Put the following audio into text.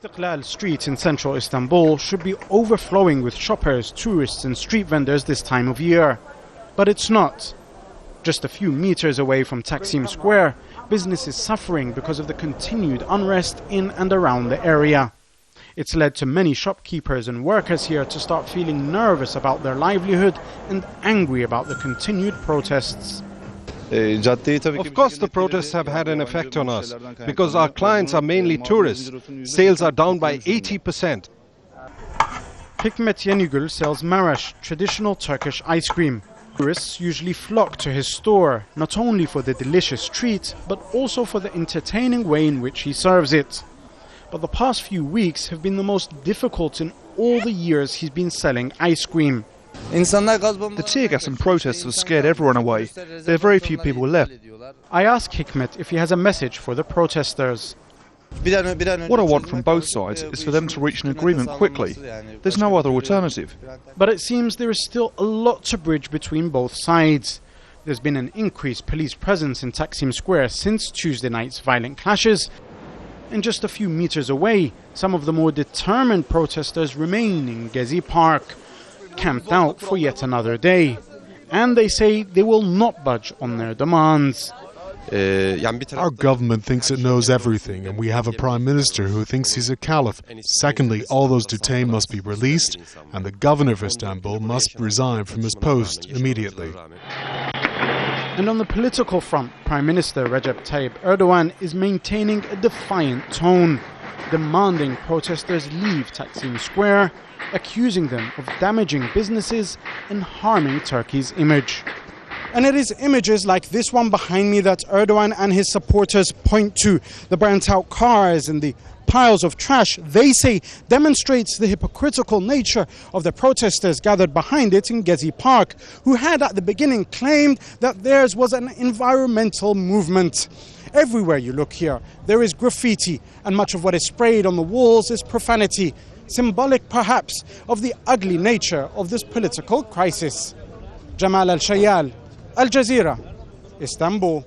Istiklal Street in central Istanbul should be overflowing with shoppers, tourists and street vendors this time of year. But it's not. Just a few meters away from Taksim Square, business is suffering because of the continued unrest in and around the area. It's led to many shopkeepers and workers here to start feeling nervous about their livelihood and angry about the continued protests. Of course the protests have had an effect on us, because our clients are mainly tourists. Sales are down by 80%. Hikmet Yenigül sells marash, traditional Turkish ice cream. Tourists usually flock to his store, not only for the delicious treat, but also for the entertaining way in which he serves it. But the past few weeks have been the most difficult in all the years he's been selling ice cream. The tear gas and protests have scared everyone away. There are very few people left. I ask Hikmet if he has a message for the protesters. What I want from both sides is for them to reach an agreement quickly. There's no other alternative. But it seems there is still a lot to bridge between both sides. There's been an increased police presence in Taksim Square since Tuesday night's violent clashes. And just a few meters away, some of the more determined protesters remain in Gezi Park, camped out for yet another day. And they say they will not budge on their demands. Our government thinks it knows everything, and we have a prime minister who thinks he's a caliph. Secondly, all those detained must be released, and the governor of Istanbul must resign from his post immediately. And on the political front, Prime Minister Recep Tayyip Erdogan is maintaining a defiant tone, demanding protesters leave Taksim Square, accusing them of damaging businesses and harming Turkey's image. And it is images like this one behind me that Erdogan and his supporters point to. The burnt-out cars and the piles of trash, they say, demonstrates the hypocritical nature of the protesters gathered behind it in Gezi Park, who had at the beginning claimed that theirs was an environmental movement. Everywhere you look here, there is graffiti, and much of what is sprayed on the walls is profanity, symbolic perhaps of the ugly nature of this political crisis. Jamal Elshayyal, Al Jazeera, Istanbul.